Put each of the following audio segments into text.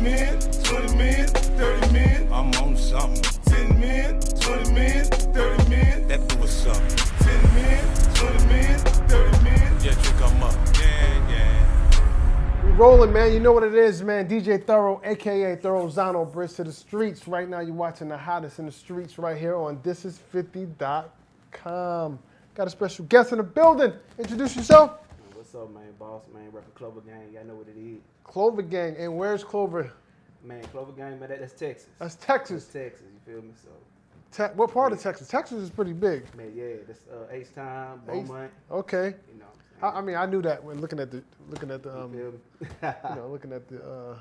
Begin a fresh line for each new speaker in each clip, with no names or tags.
10 men, 20 men, 30 men. I'm on something. 10 men, 20 men, 30 men. That do what's up. 10 men, 20 men, 30 men. Yeah, drink 'em up. Yeah.
We rolling, man. You know what it is, man. DJ Thoro, a.k.a. Thorozano, Brits to the streets. Right now, you're watching the hottest in the streets right here on thisis50.com. Got a special guest in the building. Introduce yourself.
What's up, man? Boss, man. Repping Clover Gang. Y'all know what it is.
Clover Gang. And where's Clover?
Man, Clover Gang, man, that's Texas.
That's Texas.
That's Texas, you feel me? So.
What part of Texas? Texas is pretty big.
Man, yeah, that's H-Town, Beaumont.
Okay.
You know.
I mean, I knew that when looking at the
you feel me?
looking at the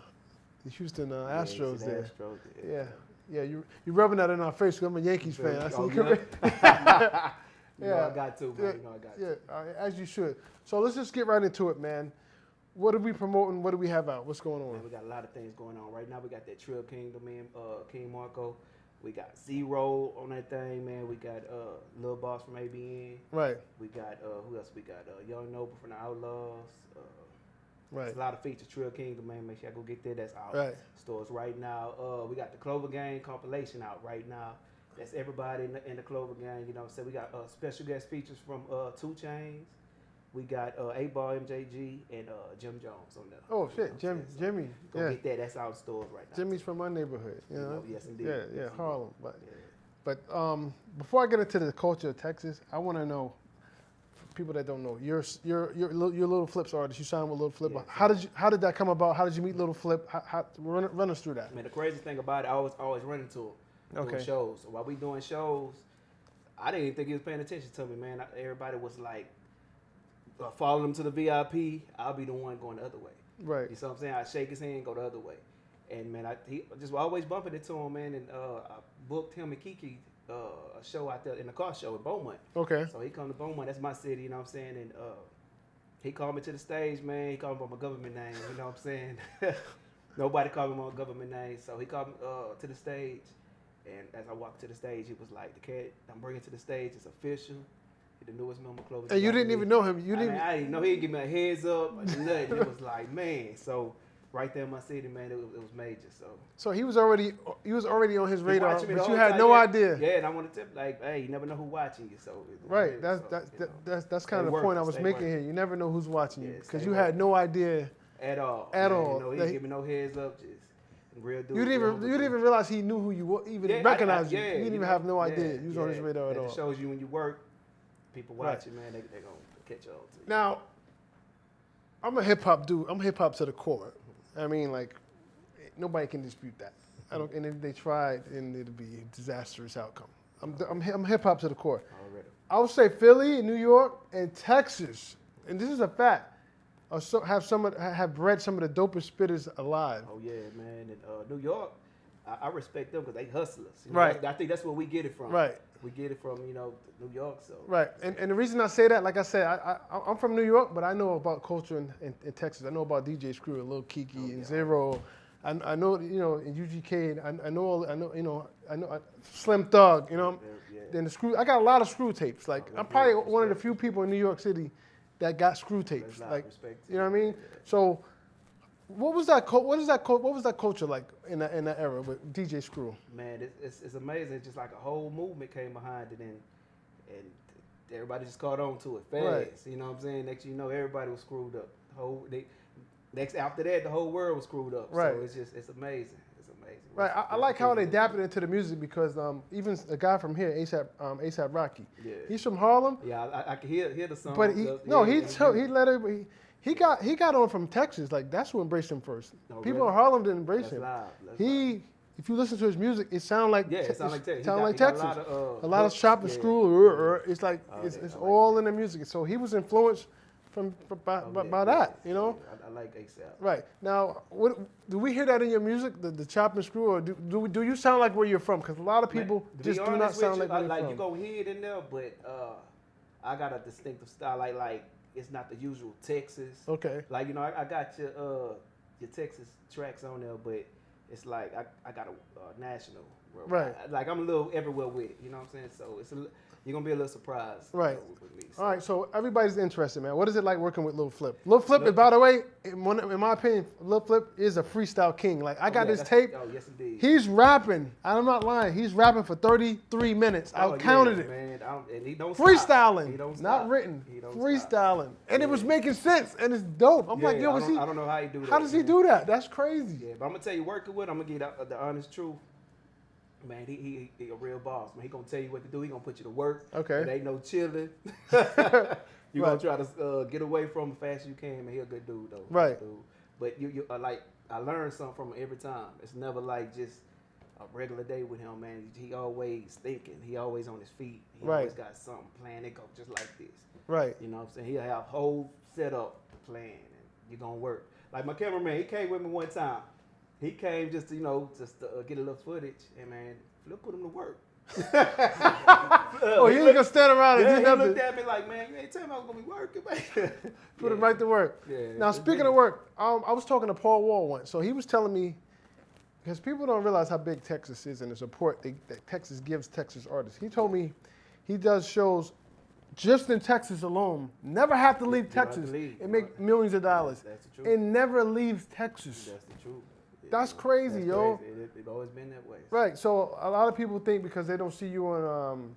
Houston Astros there.
Astros,
Yeah, you rubbing that in our face. 'Cause I'm a Yankees fan. I see you.
You know I got to, man.
Yeah,
you know I got to.
Yeah, as you should. So let's just get right into it, man. What are we promoting? What do we have out? What's going on?
Man, we got a lot of things going on right now. We got that Trill Kingdom, man, King Marco. We got Zero on that thing, man. We got Lil Boss from ABN.
Right.
We got who else? We got Young Noble from the Outlaws.
Right.
There's a lot of features. Trill Kingdom, man. Make sure I go get that. That's out.
Right.
Stores right now. We got the Clover Gang compilation out right now. That's everybody in the Clover Gang. You know what I'm saying? We got special guest features from 2 Chainz. We got 8-Ball MJG and Jim Jones on there.
Oh shit, Jimmy.
Go get that. That's out in stores right now.
Jimmy's from my neighborhood. You know?
Yes, indeed.
Yeah,
Yes,
Harlem.
indeed.
But before I get into the culture of Texas, I want to know, for people that don't know, you're Little Flip's artist. You signed with Little Flip.
Yeah,
How did that come about? How did you meet Little Flip? Run us through that.
Man, the crazy thing about it, I was always running to him. Doing shows. So while we doing shows, I didn't even think he was paying attention to me, man. Everybody was like following him to the VIP. I'll be the one going the other way.
Right.
You see what I'm saying? I shake his hand, go the other way. And man, he just always bumping into him, man. And I booked him and Kiki a show out there in the car show in Beaumont.
Okay.
So he come to Beaumont. That's my city. You know what I'm saying? And he called me to the stage, man. He called me by my government name. You know what I'm saying? Nobody called me by my government name. So he called me to the stage. And as I walked to the stage, he was like, "The cat I'm bringing to the stage is official. He's the newest member of Clover."
And you didn't even know him.
I didn't know. He didn't give me a heads up or nothing. It was like, man. So right there in my city, man, it was major.
So he was already on his radar,
watching me
but
the
you
whole
had
time,
no
yeah.
idea.
Yeah, and I want to tip like, hey, you never know who's watching you. So
Right. That's kind of the point I was making here. You never know who's watching you because you had no idea
at all.
At
man.
all.
You know, he didn't give me no heads up. Just real dude.
You didn't even realize he knew who you were, even recognized you. You didn't even have no idea. You was on his radar at all.
It shows you when you work, people watching, man, they going to catch on to you.
Now, I'm a hip hop dude. I'm hip hop to the core. I mean, like, nobody can dispute that. And if they tried, and it'd be a disastrous outcome. I'm hip hop to the core.
Already.
I would say Philly, New York, and Texas, and this is a fact, have bred some of the dopest spitters alive.
Oh yeah, man. And New York, I respect them because they hustlers. You know?
Right.
I think that's where we get it from.
Right.
We get it from New York. So.
Right. And the reason I say that, like I said, I'm from New York, but I know about culture in Texas. I know about DJ Screw, Lil Kiki, and Zero. I know, in UGK. I know Slim Thug. Then the Screw. I got a lot of Screw tapes. Like I'm probably one of the few people in New York City that got Screw tapes. Like, you know what I mean? So, what was that culture like in that era with DJ Screw?
Man, it's amazing. It's just like a whole movement came behind it, and everybody just caught on to it fast.
Right.
You know what I'm saying? Next, everybody was screwed up. After that, the whole world was screwed up.
Right.
So it's amazing. It's amazing.
Right. I like how they adapted into the music because even a guy from here, ASAP Rocky, he's from Harlem.
Yeah, I can hear the song.
But he got on from Texas. Like that's who embraced him first.
Oh,
People
really?
in Harlem didn't embrace him.
Live.
If you listen to his music, it sounds like
Texas.
A lot of chop and screw. It's like it's all in the music. So he was influenced by that. You know.
I like ASAP.
Right now, do we hear that in your music, the chop and screw, or do you sound like where you're from? Because a lot of people just do not sound like where you're from.
You go hear it in there, but I got a distinctive style. Like it's not the usual Texas.
Okay.
Like I got your Texas tracks on there, but it's like I got a national
Right.
Like I'm a little everywhere with it. You know what I'm saying? So you're gonna be a little surprised.
Right.
With me, so.
All right, so everybody's interested, man. What is it like working with Lil Flip? Lil Flip, is, by the way, in my opinion, Lil Flip is a freestyle king. Like, I got this tape.
Oh, yes, indeed.
He's rapping. I'm not lying. He's rapping for 33 minutes. I counted it.
Man. And he don't
Freestyling.
He don't
not
stop.
written.
He don't
Freestyling.
Stop.
And it was making sense. And it's dope. I'm like, yo,
I don't know how he do that.
How does he do that? That's crazy.
Yeah, but I'm going to tell you, working with him, I'm going to get the honest truth. Man, he a real boss. Man, he gonna tell you what to do. He gonna put you to work.
Okay.
It ain't no chilling. You gonna try to get away from him as fast as you can. Man, he a good dude though.
Right.
Dude. But you like I learned something from him every time. It's never like just a regular day with him, man. He always thinking. He always on his feet. He always got something planned. It go just like this.
Right.
You know what I'm saying? He'll have whole setup plan and you're gonna work. Like my cameraman, he came with me one time. He came just to, get a little footage, and man, Flip put him to work.
He ain't gonna stand around and do nothing.
He looked at me like, man, you ain't tell me I was gonna be working, man.
Put him right to work.
Yeah,
now, speaking of work, I was talking to Paul Wall once. So he was telling me, because people don't realize how big Texas is and the support that Texas gives Texas artists. He told me he does shows just in Texas alone, never have to leave Texas and make millions of dollars.
That's the truth.
And never leaves Texas.
That's the truth.
That's crazy, yo.
Crazy. It's always been that way.
Right. So a lot of people think because they don't see you on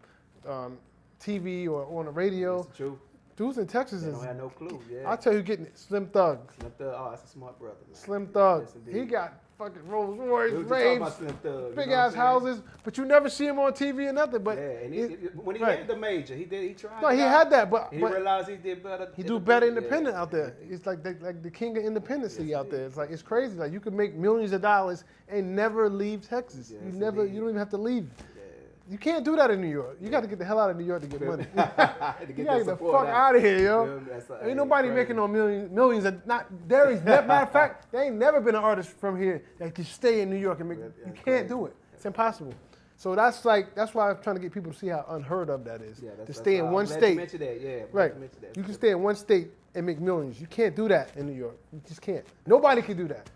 TV or on the radio.
That's the truth.
Dudes in Texas
They don't have no clue. Yeah.
I tell you, getting it. Slim Thug.
Slim Thug. Oh, that's a smart brother. Man.
Slim Thug.
Yes,
He got fucking Rolls Royce,
we was just
raves,
talking about Slim Thug,
big ass houses, but you never see him on TV or nothing. But
yeah, and when he had the major, he tried.
No, he had that, but
he realized he did better.
He do better independent out there. It's like the king of independency out there. It's like it's crazy. Like you could make millions of dollars and never leave Texas.
Yes,
You don't even have to leave.
Yeah.
You can't do that in New York. You got to get the hell out of New York to get money. You got to get the fuck
out.
out of here, yo. Ain't nobody making no millions of not. Matter of fact, there ain't never been an artist from here that can stay in New York and make. You can't do it. It's impossible. So that's why I'm trying to get people to see how unheard of that is. To stay in one state.
Mention that, yeah.
Right. You can stay in one state and make millions. You can't do that in New York. You just can't. Nobody can do that.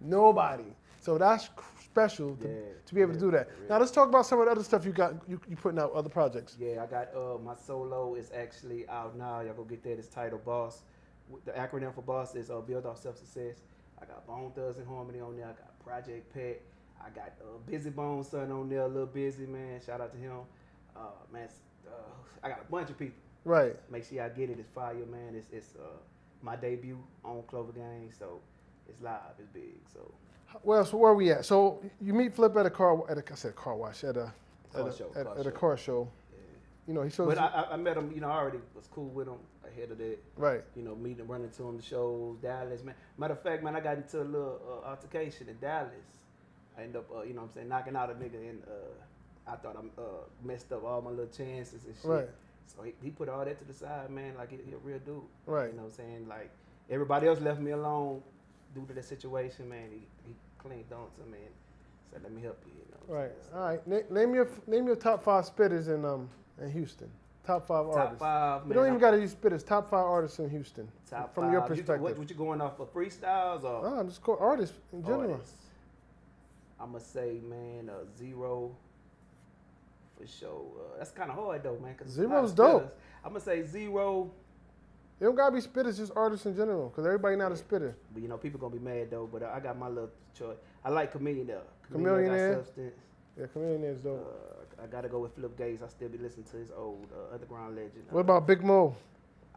Nobody. So that's special to be able to do that. Now let's talk about some of the other stuff you got. You putting out other projects.
Yeah, I got my solo is actually out now. Y'all go get that. It's titled Boss. The acronym for Boss is Build Off Self Success. I got Bone Thugs and Harmony on there. I got Project Pet. I got Busy Bone Son on there. A little busy man. Shout out to him. Man, I got a bunch of people.
Right.
Make sure y'all get it. It's fire, man. It's my debut on Clover Gang, so it's live. It's big. So.
Well, so where are we at? So you meet Flip at a car wash at a car show.
Yeah.
You know, he shows.
But I met him. I already was cool with him ahead of that.
Right.
Meeting him, running to him, the shows, Dallas, man. Matter of fact, man, I got into a little altercation in Dallas. I ended up, knocking out a nigga, and I thought I messed up all my little chances and shit.
Right.
So he put all that to the side, man. Like he a real dude.
Right.
You know what I'm saying? Like everybody else left me alone due to the situation, man. He cleaned on to me and said, "Let me help you."
Right. All right. Name your top 5 spitters in Houston. Top 5 artists.
Top 5.
You
Man,
don't even got to use spitters. Top 5 artists in Houston.
Top
from
5.
your perspective.
What you going off for freestyles or?
Just go artists in general.
Artists. I'ma say, man, Zero. For sure. That's kind of hard though, man.
Zero's dope.
I'm gonna say Zero.
It don't gotta be spitters, just artists in general, because everybody not a spitter.
But people gonna be mad though. But I got my little choice. I like Chameleon though.
Chameleon.
Got substance.
Yeah, Chameleon is dope.
I gotta go with Flip Gates. I still be listening to his old Underground Legend.
What about Big Mo?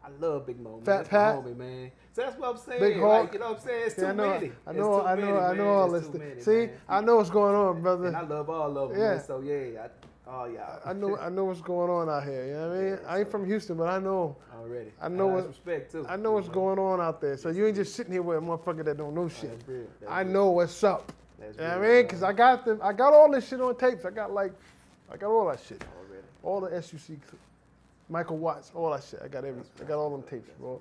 I love Big Mo. Man.
Fat
That's
Pat?
my homie, man. So that's what I'm saying.
Big Hawk.
You know what I'm saying? It's
Yeah,
too many.
I know all this. See, I know what's going on, brother.
And I love all of them.
Yeah.
Man. So yeah, y'all.
I know what's going on out here. You know what I mean?
Yeah,
I ain't from Houston, but I know.
Already.
I know what.
Respect too.
I know what's going on out there. So you ain't just sitting here with a motherfucker that don't know shit.
That's real.
I know what's up.
That's
You know
real,
what I mean? Because I got all this shit on tapes. I got all that shit.
Already.
All the SUC, Michael Watts, all that shit. I got all them tapes, bro.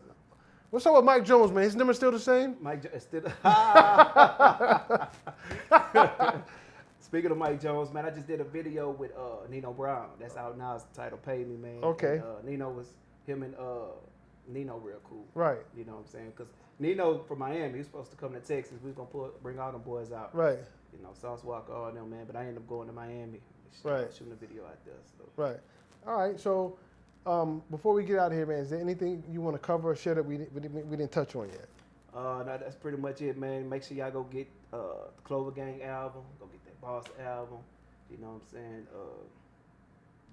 What's up with Mike Jones, man? His number still the same?
Still. Speaking of Mike Jones, man, I just did a video with Nino Brown. That's out now. It's titled "Pay Me," man.
Okay.
And, him and Nino real cool.
Right.
You know what I'm saying? Because Nino from Miami, he's supposed to come to Texas. We was gonna bring all them boys out.
Right.
You know, Sauce Walker, all them, man. But I ended up going to Miami,
Right.
shooting a video out there. So.
Right. All right. So before we get out of here, man, is there anything you want to cover or share that we didn't touch on yet?
No, that's pretty much it, man. Make sure y'all go get the Clover Gang album. Go get that Boss album. You know what I'm saying?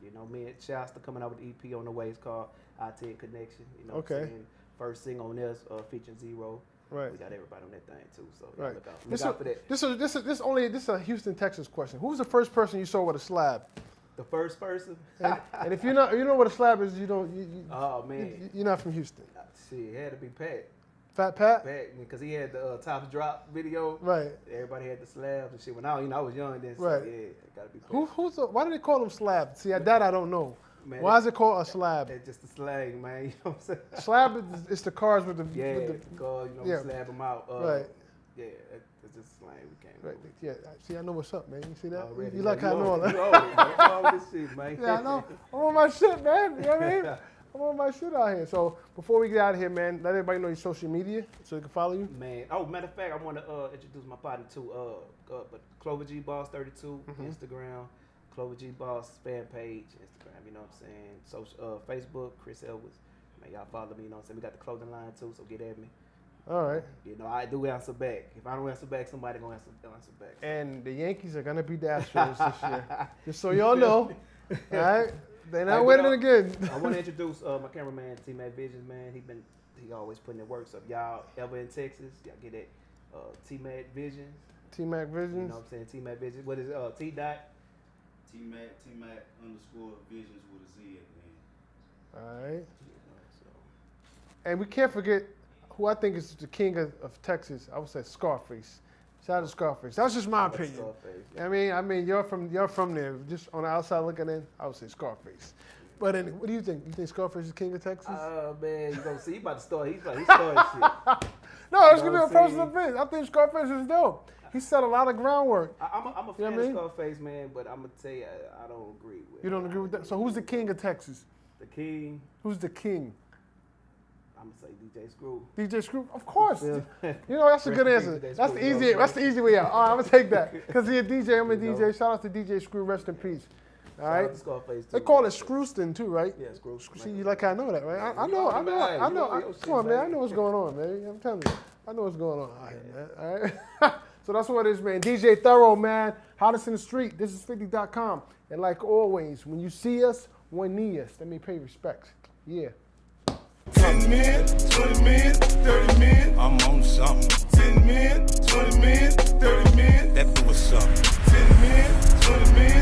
You know, me and Shasta coming out with the EP on the way. It's called I-10 Connection. You know what I'm saying? First single on there featuring Zero.
Right.
We got everybody on that thing too. So
Right.
look out for that.
This is a Houston, Texas question. Who was the first person you saw with a slab?
The first person?
And if you know what a slab is,
Oh, man.
you're not from Houston.
Shit, it had to be Pat.
Fat Pat?
Because he had the Tops Drop video.
Right.
Everybody had the slabs and shit. When I was young then. So
Right.
yeah, it gotta be Pat.
Why do they call them slabs? See, that I don't know.
Man,
Why is it called a slab?
It's just a slang, man. You know what I'm saying?
Slab is the cars with the
Yeah,
with the,
because
yeah.
slab them out.
Right.
Yeah, it's just slang. We can't.
Right. Yeah. See, I know what's up, man. You see that?
Already,
You
man.
like how I know all that?
You old, man. You all this shit, man.
Yeah, I know. I'm on my shit, man. You know what I mean? I'm on my shit out here. So before we get out of here, man, let everybody know your social media so they can follow you.
Man. Oh, matter of fact, I want to introduce my partner too. But Clover G Boss 32 Instagram, Clover G Boss fan page Instagram. You know what I'm saying? Social Facebook, Chris Elwes. Man, y'all follow me. You know what I'm saying? We got the clothing line too, so get at me.
All right.
You know, I do answer back. If I don't answer back, somebody gonna answer back.
And the Yankees are gonna beat the Astros this year. Just so y'all know. All right. They're not
Hey,
winning
but,
again.
I want to introduce my cameraman, T-Mac Visions, man. He always putting in work. So if y'all ever in Texas, y'all get that T-Mac Visions.
T-Mac
You
Visions.
know what I'm saying? T-Mac Visions. What is it? T-Dot?
T-Mac _ Visions with a Z at the end.
All right.
You know, so.
And we can't forget who I think is the king of Texas. I would say Scarface. Shout out to Scarface. That's just my opinion.
Scarface.
I mean, you're from there. Just on the outside looking in, I would say Scarface. But anyway, what do you think? You think Scarface is king of Texas?
Oh man, you gonna see? He about to start. He's starting shit.
No, it's
You
gonna
know
be a
what I'm
personal opinion. I think Scarface is dope. He set a lot of groundwork.
I'm a fan
You know what I mean?
of Scarface, man, but I'm gonna tell you, I don't agree with.
You don't agree with that? So who's the king of Texas?
The king?
Who's the king?
I'm gonna say DJ Screw.
DJ Screw? Of course.
Yeah.
You know, that's a good
Rest in
answer.
peace, DJ
That's
Screw,
the easy.
you know.
That's the easy way out. All right, I'm gonna take that because he's a DJ. I'm a
You
DJ.
know.
Shout out to DJ Screw. Rest in peace. All right.
Shout out to Scarface, too,
They call
man.
it Screwston too, right?
Yeah, Screw.
See, you like how I know that, right? I know.
You know your
Come on,
shit,
man. I
man.
know what's going on, man. I'm telling you. I know what's going on out here, man. All right. So that's what it is, man. DJ Thoro, man. Hottest in the street. This is 50.com. And like always, when you see us, one knee us. Let me pay respects. Yeah.
10 men, 20 men, 30 men, I'm on something. 10 men, 20 men, 30 men, that do was something. 10 men, 20 men.